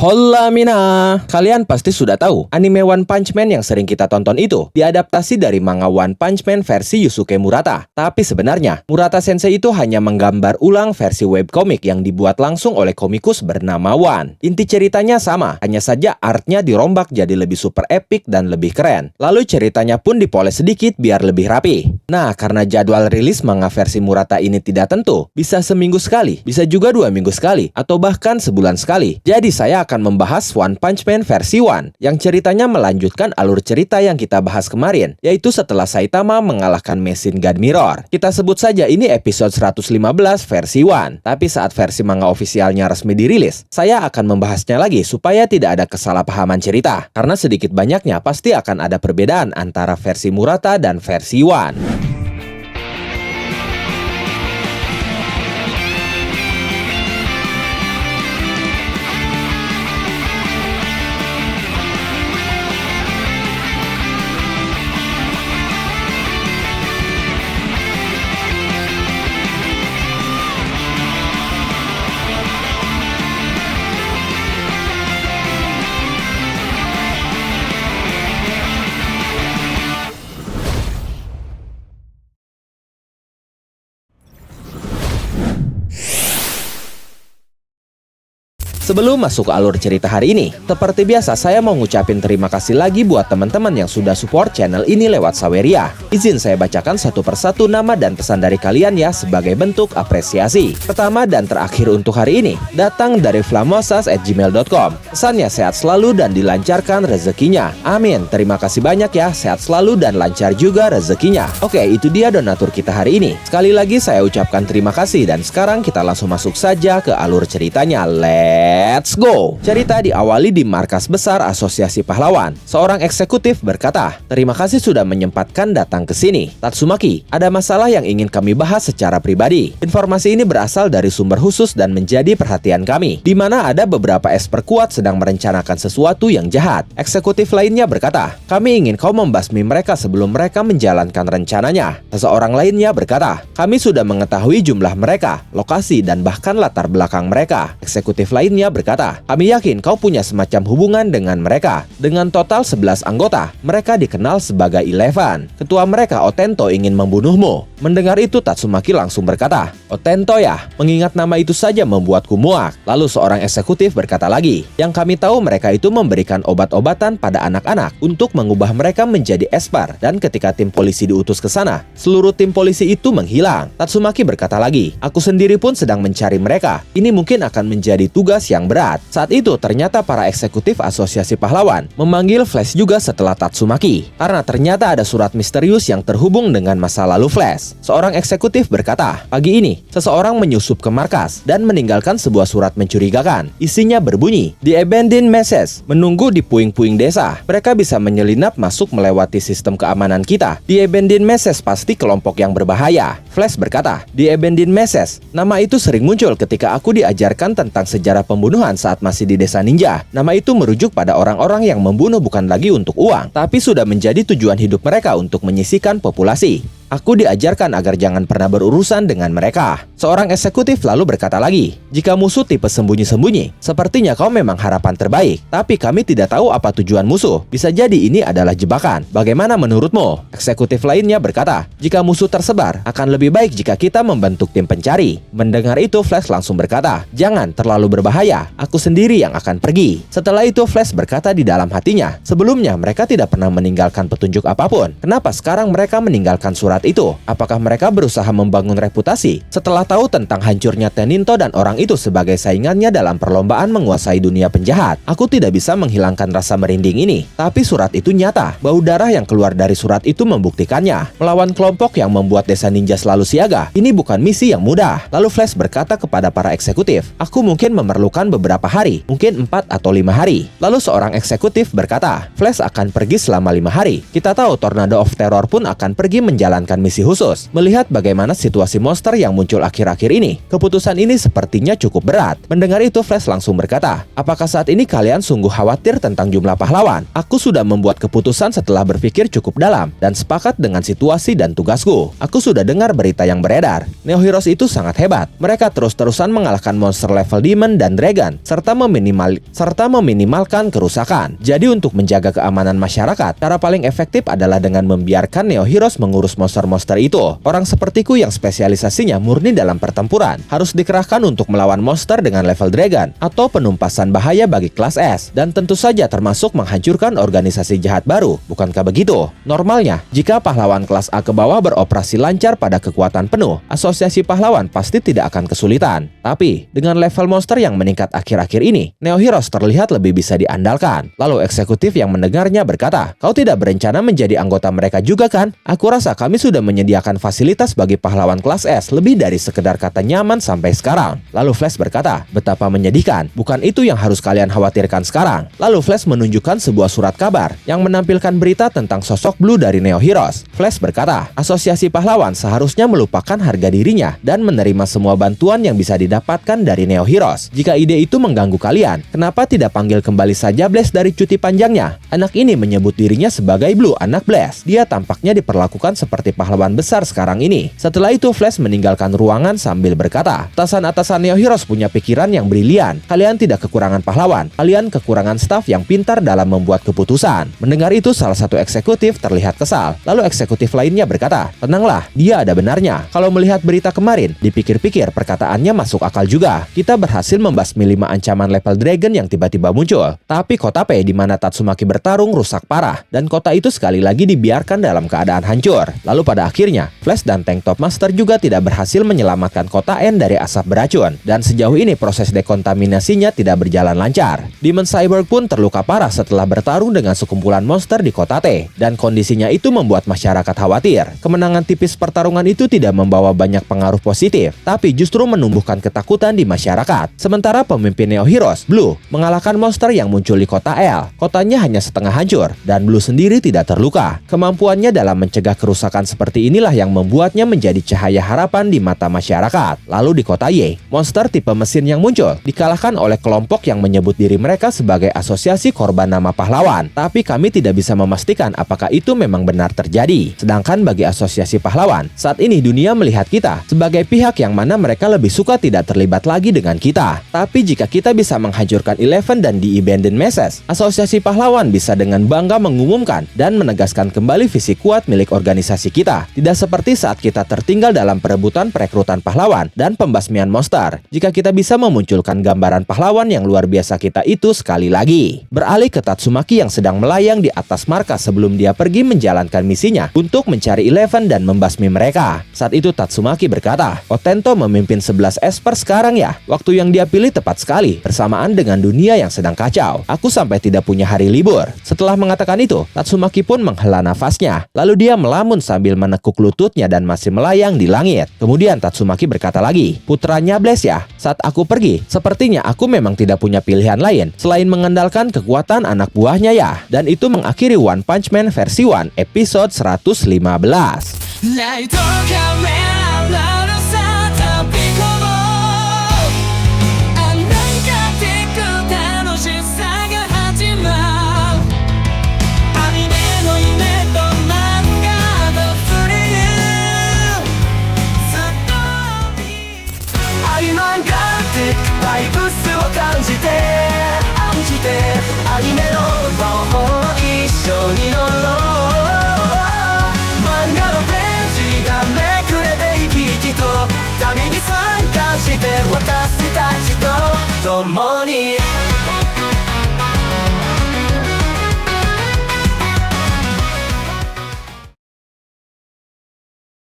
Hola Mina, kalian pasti sudah tahu anime One Punch Man yang sering kita tonton itu diadaptasi dari manga One Punch Man versi Yusuke Murata. Tapi sebenarnya Murata Sensei itu hanya menggambar ulang versi webcomic yang dibuat langsung oleh komikus bernama One. Inti ceritanya sama, hanya saja artnya dirombak jadi lebih super epic dan lebih keren. Lalu ceritanya pun dipoles sedikit biar lebih rapi. Nah, karena jadwal rilis manga versi Murata ini tidak tentu, bisa seminggu sekali, bisa juga 2 minggu sekali, atau bahkan sebulan sekali. Jadi saya akan membahas One Punch Man versi One, yang ceritanya melanjutkan alur cerita yang kita bahas kemarin, yaitu setelah Saitama mengalahkan mesin God Mirror. Kita sebut saja ini episode 115 versi One, tapi saat versi manga ofisialnya resmi dirilis, saya akan membahasnya lagi supaya tidak ada kesalahpahaman cerita, karena sedikit banyaknya pasti akan ada perbedaan antara versi Murata dan versi One. Sebelum masuk ke alur cerita hari ini, seperti biasa saya mau ngucapin terima kasih lagi buat teman-teman yang sudah support channel ini lewat Saweria. Izin saya bacakan satu persatu nama dan pesan dari kalian ya sebagai bentuk apresiasi. Pertama dan terakhir untuk hari ini, datang dari flamosas@gmail.com. Pesannya sehat selalu dan dilancarkan rezekinya. Amin. Terima kasih banyak ya, sehat selalu dan lancar juga rezekinya. Oke, itu dia donatur kita hari ini. Sekali lagi saya ucapkan terima kasih dan sekarang kita langsung masuk saja ke alur ceritanya. Let's go! Cerita diawali di markas besar Asosiasi Pahlawan. Seorang eksekutif berkata, "Terima kasih sudah menyempatkan datang ke sini. Tatsumaki, ada masalah yang ingin kami bahas secara pribadi. Informasi ini berasal dari sumber khusus dan menjadi perhatian kami, di mana ada beberapa esper kuat sedang merencanakan sesuatu yang jahat." Eksekutif lainnya berkata, "Kami ingin kau membasmi mereka sebelum mereka menjalankan rencananya." Seseorang lainnya berkata, "Kami sudah mengetahui jumlah mereka, lokasi, dan bahkan latar belakang mereka." Eksekutif lainnya berkata, "Kami yakin kau punya semacam hubungan dengan mereka. Dengan total 11 anggota, mereka dikenal sebagai Eleven. Ketua mereka, Otento, ingin membunuhmu." Mendengar itu, Tatsumaki langsung berkata, "Otento ya? Mengingat nama itu saja membuatku muak." Lalu seorang eksekutif berkata lagi, "Yang kami tahu mereka itu memberikan obat-obatan pada anak-anak untuk mengubah mereka menjadi esper. Dan ketika tim polisi diutus ke sana, seluruh tim polisi itu menghilang." Tatsumaki berkata lagi, "Aku sendiri pun sedang mencari mereka. Ini mungkin akan menjadi tugas yang berat." Saat itu ternyata para eksekutif Asosiasi Pahlawan memanggil Flash juga setelah Tatsumaki, karena ternyata ada surat misterius yang terhubung dengan masa lalu Flash. Seorang eksekutif berkata, "Pagi ini seseorang menyusup ke markas dan meninggalkan sebuah surat mencurigakan. Isinya berbunyi, 'The Abandoned Message, menunggu di puing-puing desa. Mereka bisa menyelinap masuk melewati sistem keamanan kita. The Abandoned Message pasti kelompok yang berbahaya." Flash berkata, "The Abandoned Message, nama itu sering muncul ketika aku diajarkan tentang sejarah pembunuhan saat masih di desa ninja. Nama itu merujuk pada orang-orang yang membunuh bukan lagi untuk uang, tapi sudah menjadi tujuan hidup mereka untuk menyisihkan populasi. Aku diajarkan agar jangan pernah berurusan dengan mereka." Seorang eksekutif lalu berkata lagi, "Jika musuh tipe sembunyi-sembunyi, sepertinya kau memang harapan terbaik. Tapi kami tidak tahu apa tujuan musuh. Bisa jadi ini adalah jebakan. Bagaimana menurutmu?" Eksekutif lainnya berkata, "Jika musuh tersebar, akan lebih baik jika kita membentuk tim pencari." Mendengar itu, Flash langsung berkata, "Jangan terlalu berbahaya. Aku sendiri yang akan pergi." Setelah itu, Flash berkata di dalam hatinya, sebelumnya mereka tidak pernah meninggalkan petunjuk apapun. Kenapa sekarang mereka meninggalkan surat itu? Apakah mereka berusaha membangun reputasi setelah tahu tentang hancurnya Teninto dan orang itu sebagai saingannya dalam perlombaan menguasai dunia penjahat? Aku tidak bisa menghilangkan rasa merinding ini, tapi surat itu nyata. Bau darah yang keluar dari surat itu membuktikannya. Melawan kelompok yang membuat desa ninja selalu siaga, ini bukan misi yang mudah. Lalu Flash berkata kepada para eksekutif, "Aku mungkin memerlukan beberapa hari, mungkin 4 atau 5 hari." Lalu seorang eksekutif berkata, "Flash akan pergi selama 5 hari. Kita tahu Tornado of Terror pun akan pergi menjalankan menjalankan misi khusus. Melihat bagaimana situasi monster yang muncul akhir-akhir ini, keputusan ini sepertinya cukup berat. Mendengar itu, Flash langsung berkata, "Apakah saat ini kalian sungguh khawatir tentang jumlah pahlawan? Aku sudah membuat keputusan setelah berpikir cukup dalam dan sepakat dengan situasi dan tugasku. Aku sudah dengar berita yang beredar. Neo Heroes itu sangat hebat. Mereka terus-terusan mengalahkan monster level Demon dan Dragon serta meminimalkan kerusakan. Jadi untuk menjaga keamanan masyarakat, cara paling efektif adalah dengan membiarkan Neo Heroes mengurus monster-monster itu. Orang sepertiku yang spesialisasinya murni dalam pertempuran harus dikerahkan untuk melawan monster dengan level Dragon atau penumpasan bahaya bagi kelas S, dan tentu saja termasuk menghancurkan organisasi jahat baru. Bukankah begitu? Normalnya, jika pahlawan kelas A ke bawah beroperasi lancar pada kekuatan penuh, asosiasi pahlawan pasti tidak akan kesulitan. Tapi, dengan level monster yang meningkat akhir-akhir ini, Neo Heroes terlihat lebih bisa diandalkan." Lalu eksekutif yang mendengarnya berkata, "Kau tidak berencana menjadi anggota mereka juga kan? Aku rasa kami sudah menyediakan fasilitas bagi pahlawan kelas S lebih dari sekedar kata nyaman sampai sekarang." Lalu Flash berkata, "Betapa menyedihkan. Bukan itu yang harus kalian khawatirkan sekarang." Lalu Flash menunjukkan sebuah surat kabar yang menampilkan berita tentang sosok Blue dari Neo Heroes. Flash berkata, "Asosiasi pahlawan seharusnya melupakan harga dirinya dan menerima semua bantuan yang bisa didapatkan dari Neo Heroes. Jika ide itu mengganggu kalian, kenapa tidak panggil kembali saja Blaze dari cuti panjangnya?" Anak ini menyebut dirinya sebagai Blue, anak Blaze. Dia tampaknya diperlakukan seperti pahlawan besar sekarang ini. Setelah itu Flash meninggalkan ruangan sambil berkata, "Atasan-atasan Neo Heroes punya pikiran yang brilian. Kalian tidak kekurangan pahlawan. Kalian kekurangan staf yang pintar dalam membuat keputusan." Mendengar itu, salah satu eksekutif terlihat kesal. Lalu eksekutif lainnya berkata, "Tenanglah, dia ada benarnya. Kalau melihat berita kemarin, dipikir-pikir perkataannya masuk akal juga. Kita berhasil membasmi 5 ancaman level Dragon yang tiba-tiba muncul. Tapi kota P di mana Tatsumaki bertarung rusak parah, dan kota itu sekali lagi dibiarkan dalam keadaan hancur. Lalu pada akhirnya, Flash dan Tank Top Master juga tidak berhasil menyelamatkan kota N dari asap beracun, dan sejauh ini proses dekontaminasinya tidak berjalan lancar. Demon Cyborg pun terluka parah setelah bertarung dengan sekumpulan monster di kota T, dan kondisinya itu membuat masyarakat khawatir. Kemenangan tipis pertarungan itu tidak membawa banyak pengaruh positif, tapi justru menumbuhkan ketakutan di masyarakat. Sementara pemimpin Neo Heroes, Blue, mengalahkan monster yang muncul di kota L. Kotanya hanya setengah hancur, dan Blue sendiri tidak terluka. Kemampuannya dalam mencegah kerusakan seperti inilah yang membuatnya menjadi cahaya harapan di mata masyarakat. Lalu di kota Y, monster tipe mesin yang muncul dikalahkan oleh kelompok yang menyebut diri mereka sebagai asosiasi korban nama pahlawan. Tapi kami tidak bisa memastikan apakah itu memang benar terjadi. Sedangkan bagi asosiasi pahlawan, saat ini dunia melihat kita sebagai pihak yang mana mereka lebih suka tidak terlibat lagi dengan kita. Tapi jika kita bisa menghancurkan Eleven dan The Abandoned Masses, asosiasi pahlawan bisa dengan bangga mengumumkan dan menegaskan kembali visi kuat milik organisasi kita. Tidak seperti saat kita tertinggal dalam perebutan perekrutan pahlawan dan pembasmian monster. Jika kita bisa memunculkan gambaran pahlawan yang luar biasa kita itu sekali lagi." Beralih ke Tatsumaki yang sedang melayang di atas markas sebelum dia pergi menjalankan misinya untuk mencari Eleven dan membasmi mereka. Saat itu Tatsumaki berkata, "Otento memimpin 11 Esper sekarang ya. Waktu yang dia pilih tepat sekali bersamaan dengan dunia yang sedang kacau. Aku sampai tidak punya hari libur." Setelah mengatakan itu, Tatsumaki pun menghela nafasnya. Lalu dia melamun sambil menekuk lututnya dan masih melayang di langit. Kemudian Tatsumaki berkata lagi, "Putranya Blaze ya. Saat aku pergi, sepertinya aku memang tidak punya pilihan lain selain mengandalkan kekuatan anak buahnya ya." Dan itu mengakhiri One Punch Man versi 1 episode 115.